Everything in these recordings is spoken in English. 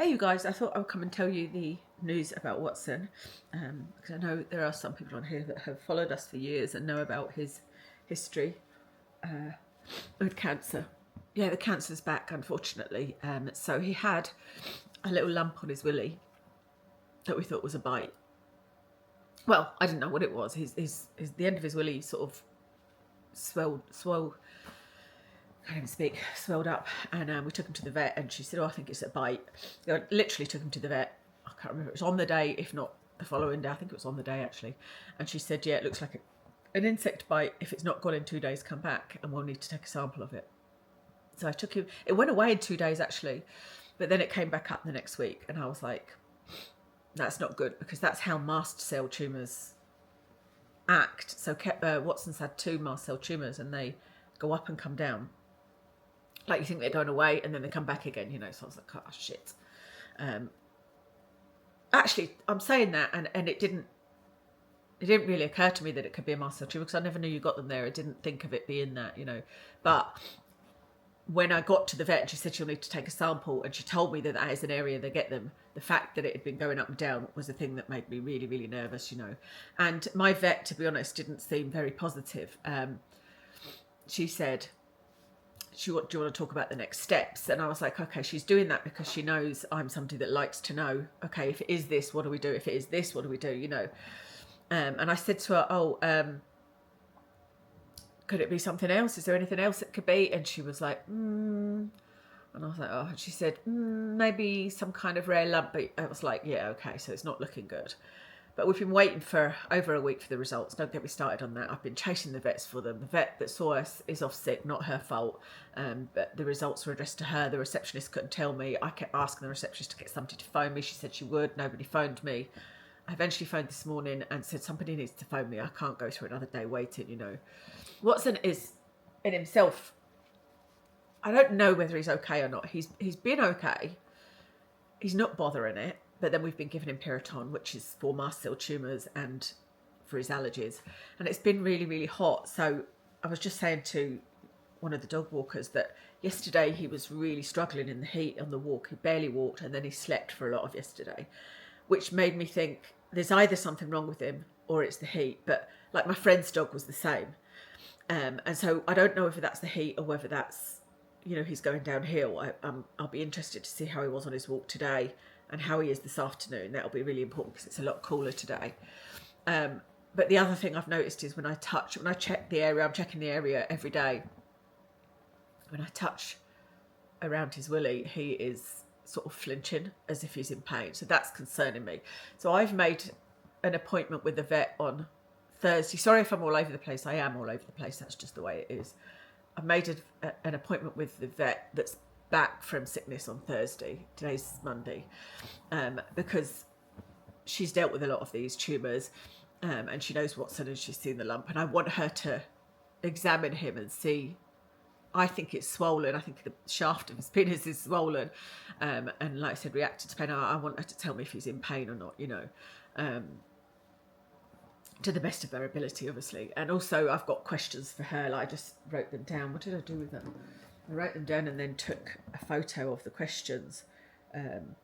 Hey you guys, I thought I would come and tell you the news about Watson, because I know there are some people on here that have followed us for years and know about his history with cancer. Yeah, the cancer's back, unfortunately. So he had a little lump on his willy that we thought was a bite. Well, I didn't know what it was. The end of his willy sort of swelled, can't even speak, swelled up, and we took him to the vet, and she said, "Oh, I think it's a bite." I literally took him to the vet. I can't remember. It was on the day, if not the following day. I think it was on the day actually, and she said, "Yeah, it looks like an insect bite. If it's not gone in 2 days, come back, and we'll need to take a sample of it." So I took him. It went away in 2 days actually, but then it came back up the next week, and I was like, "That's not good," because that's how mast cell tumours act. So Watson's had 2 mast cell tumours, and they go up and come down. Like, you think they're going away and then they come back again, so I was like, oh shit. Actually, I'm saying that, and it didn't really occur to me that it could be a mast cell tumour, because I never knew you got them there. I didn't think of it being that, but when I got to the vet and she said she'll need to take a sample, and she told me that that is an area they get them, the fact that it had been going up and down was the thing that made me really, really nervous, and my vet, to be honest, didn't seem very positive. She said, do you want to talk about the next steps? And I was like, okay, she's doing that because she knows I'm somebody that likes to know, okay, if it is this, what do we do? If it is this, what do we do? And I said to her, could it be something else? Is there anything else it could be? And she was like, and I was like, oh, and she said, maybe some kind of rare lump. But I was like, yeah, okay, so it's not looking good. But we've been waiting for over a week for the results. Don't get me started on that. I've been chasing the vets for them. The vet that saw us is off sick, not her fault. But the results were addressed to her. The receptionist couldn't tell me. I kept asking the receptionist to get somebody to phone me. She said she would. Nobody phoned me. I eventually phoned this morning and said, somebody needs to phone me. I can't go through another day waiting, Watson is, in himself, I don't know whether he's okay or not. He's been okay. He's not bothering it. But then we've been giving him Piriton, which is for mast cell tumours and for his allergies. And it's been really, really hot. So I was just saying to one of the dog walkers that yesterday he was really struggling in the heat on the walk. He barely walked, and then he slept for a lot of yesterday, which made me think there's either something wrong with him or it's the heat. But like, my friend's dog was the same. And so I don't know whether that's the heat or whether that's, he's going downhill. I'll be interested to see how he was on his walk today and how he is this afternoon. That'll be really important because it's a lot cooler today. But the other thing I've noticed is when I check the area, I'm checking the area every day. When I touch around his willy, he is sort of flinching as if he's in pain. So that's concerning me. So I've made an appointment with the vet on Thursday. Sorry if I'm all over the place. I am all over the place. That's just the way it is. I've made an appointment with the vet that's back from sickness on Thursday. Today's Monday, because she's dealt with a lot of these tumours, and she knows Watson, and she's seen the lump, and I want her to examine him and see. I think it's swollen. I think the shaft of his penis is swollen, and like I said, reacted to pain. I want her to tell me if he's in pain or not, to the best of her ability, obviously. And also I've got questions for her. Like, I just wrote them down. What did I do with them? I wrote them down and then took a photo of the questions. I'm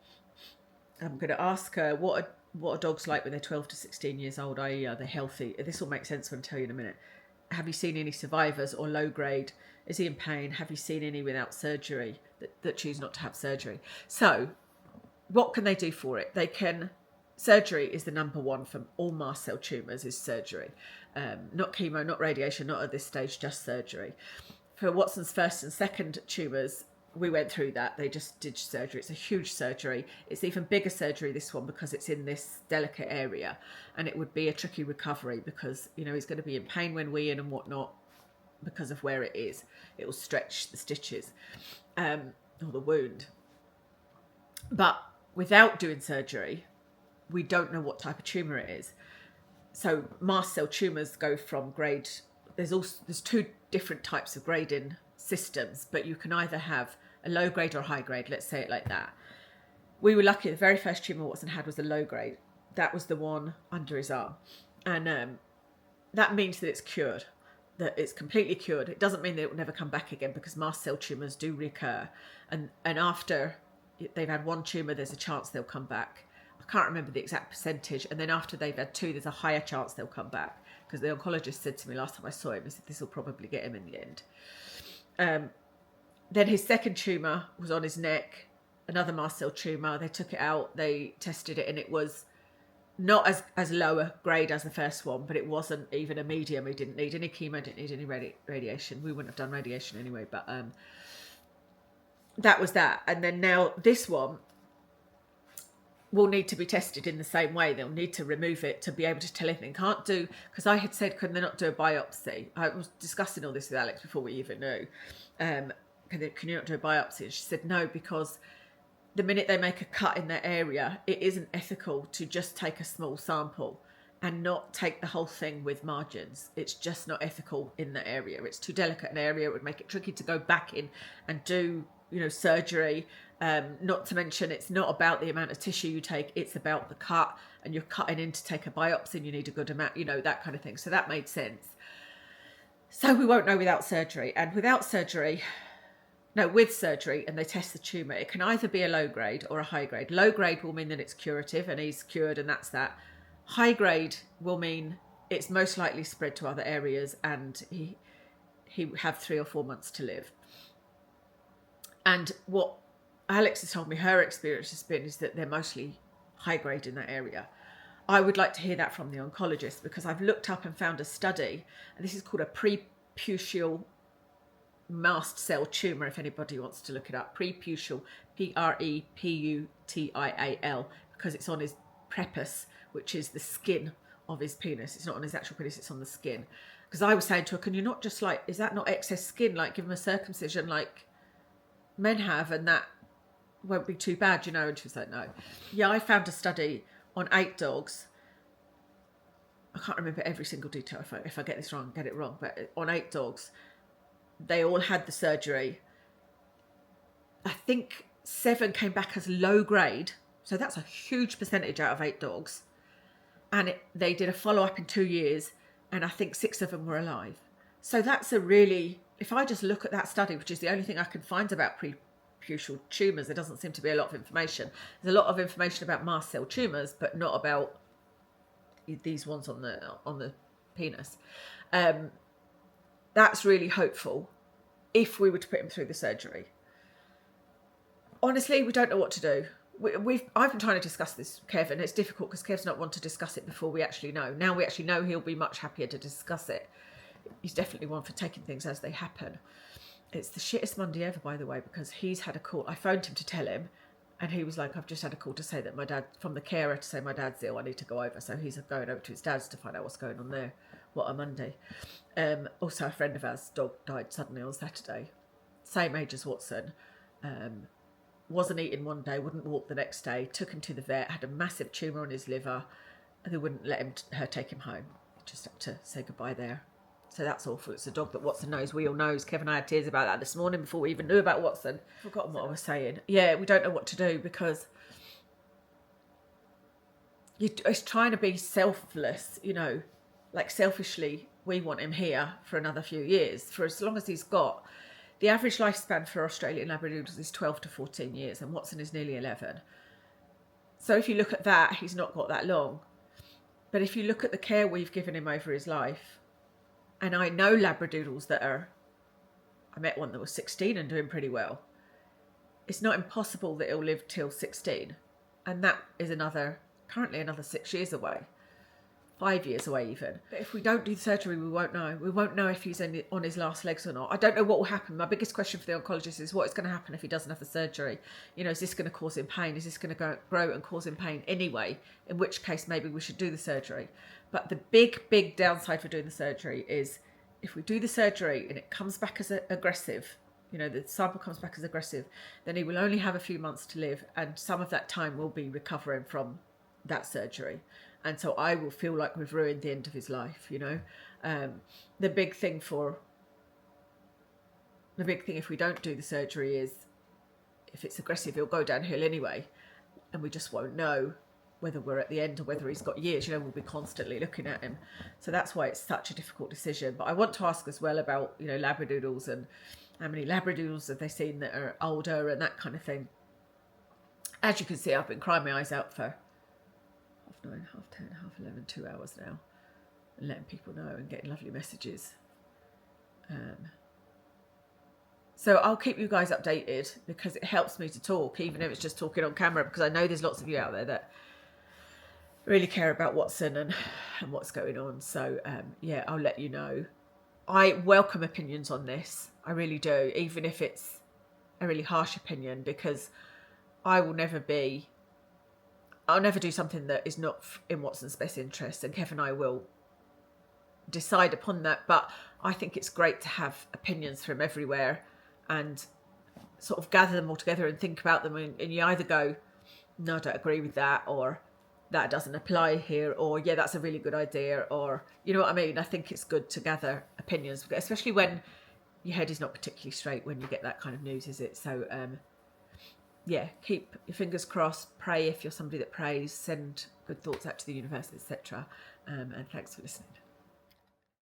going to ask her, what are dogs like when they're 12 to 16 years old, i.e. are they healthy? This will make sense when I tell you in a minute. Have you seen any survivors or low grade? Is he in pain? Have you seen any without surgery that choose not to have surgery? So what can they do for it? Surgery is the number one for all mast cell tumours, is surgery. Not chemo, not radiation, not at this stage, just surgery. For Watson's first and second tumours, we went through that. They just did surgery. It's a huge surgery. It's even bigger surgery, this one, because it's in this delicate area, and it would be a tricky recovery because, he's going to be in pain when weeing and whatnot because of where it is. It will stretch the stitches or the wound. But without doing surgery, we don't know what type of tumour it is. So mast cell tumours go from grade. There's 2 different types of grading systems, but you can either have a low grade or a high grade. Let's say it like that. We were lucky. The very first tumour Watson had was a low grade. That was the one under his arm, and that means that it's cured. That it's completely cured. It doesn't mean that it will never come back again, because mast cell tumours do recur, and after they've had one tumour, there's a chance they'll come back. I can't remember the exact percentage. And then after they've had 2, there's a higher chance they'll come back. Because the oncologist said to me last time I saw him, he said, this will probably get him in the end. Then his second tumour was on his neck, another mast cell tumour. They took it out, they tested it, and it was not as lower grade as the first one, but it wasn't even a medium. He didn't need any chemo, didn't need any radiation. We wouldn't have done radiation anyway, but that was that. And then now this one will need to be tested in the same way. They'll need to remove it to be able to tell anything. Can't do, because I had said, can they not do a biopsy? I was discussing all this with Alex before we even knew. Can you not do a biopsy? And she said no, because the minute they make a cut in that area, it isn't ethical to just take a small sample and not take the whole thing with margins. It's just not ethical in that area. It's too delicate an area. It would make it tricky to go back in and do, surgery. Not to mention, it's not about the amount of tissue you take. It's about the cut, and you're cutting in to take a biopsy and you need a good amount, that kind of thing. So that made sense. So we won't know without surgery. And with surgery, and they test the tumour, it can either be a low grade or a high grade. Low grade will mean that it's curative and he's cured, and that's that. High grade will mean it's most likely spread to other areas and he have 3 or 4 months to live. And what Alex has told me her experience has been is that they're mostly high grade in that area. I would like to hear that from the oncologist, because I've looked up and found a study, and this is called a preputial mast cell tumour, if anybody wants to look it up. Preputial, Preputial, because it's on his prepuce, which is the skin of his penis. It's not on his actual penis, it's on the skin. Because I was saying to her, can you not just is that not excess skin? Give him a circumcision like men have, and that won't be too bad, And she was like, no. Yeah, I found a study on 8 dogs. I can't remember every single detail. If I get this wrong, get it wrong. But on 8 dogs, they all had the surgery. I think 7 came back as low grade. So that's a huge percentage out of 8 dogs. And they did a follow-up in 2 years, and I think 6 of them were alive. So that's if I just look at that study, which is the only thing I can find about preputial tumours, there doesn't seem to be a lot of information. There's a lot of information about mast cell tumours, but not about these ones on the penis. That's really hopeful if we were to put him through the surgery. Honestly, we don't know what to do. I've been trying to discuss this with Kev, and it's difficult because Kev's not want to discuss it before we actually know. Now we actually know, he'll be much happier to discuss it. He's definitely one for taking things as they happen. It's the shittest Monday ever, by the way, because he's had a call. I phoned him to tell him, and he was like, I've just had a call to say that my dad, from the carer, to say my dad's ill, I need to go over. So he's going over to his dad's to find out what's going on there. What a Monday. Also, a friend of ours' dog died suddenly on Saturday. Same age as Watson. Wasn't eating one day, wouldn't walk the next day. Took him to the vet, had a massive tumour on his liver, and they wouldn't let her take him home. Just had to say goodbye there. So that's awful. It's a dog that Watson knows. We all knows. Kevin and I had tears about that this morning before we even knew about Watson. Forgotten what I was saying. Yeah, we don't know what to do, because it's trying to be selfless, selfishly, we want him here for another few years, for as long as he's got. The average lifespan for Australian Labradoodles is 12 to 14 years, and Watson is nearly 11. So if you look at that, he's not got that long. But if you look at the care we've given him over his life, and I know Labradoodles I met one that was 16 and doing pretty well. It's not impossible that he'll live till 16. And that is currently another 6 years away. 5 years away even. But if we don't do the surgery, we won't know. We won't know if he's on his last legs or not. I don't know what will happen. My biggest question for the oncologist is what is going to happen if he doesn't have the surgery. Is this going to cause him pain? Is this going to grow and cause him pain anyway? In which case, maybe we should do the surgery. But the big downside for doing the surgery is if we do the surgery and it comes back as aggressive, the sample comes back as aggressive, then he will only have a few months to live, and some of that time will be recovering from that surgery. And so I will feel like we've ruined the end of his life, The big thing if we don't do the surgery is if it's aggressive, he'll go downhill anyway. And we just won't know whether we're at the end or whether he's got years. We'll be constantly looking at him. So that's why it's such a difficult decision. But I want to ask as well about, Labradoodles, and how many Labradoodles have they seen that are older and that kind of thing. As you can see, I've been crying my eyes out for 9:30, 10:30, 11, 2 hours now, and letting people know and getting lovely messages. So I'll keep you guys updated, because it helps me to talk, even if it's just talking on camera, because I know there's lots of you out there that really care about Watson and what's going on. So yeah, I'll let you know. I welcome opinions on this. I really do, even if it's a really harsh opinion, because I'll never do something that is not in Watson's best interest, and Kev and I will decide upon that. But I think it's great to have opinions from everywhere and sort of gather them all together and think about them, and you either go, no, I don't agree with that, or that doesn't apply here, or yeah, that's a really good idea, or you know what I mean. I think it's good to gather opinions, especially when your head is not particularly straight when you get that kind of news, is it? So yeah, keep your fingers crossed, pray if you're somebody that prays, send good thoughts out to the universe, etc. And thanks for listening.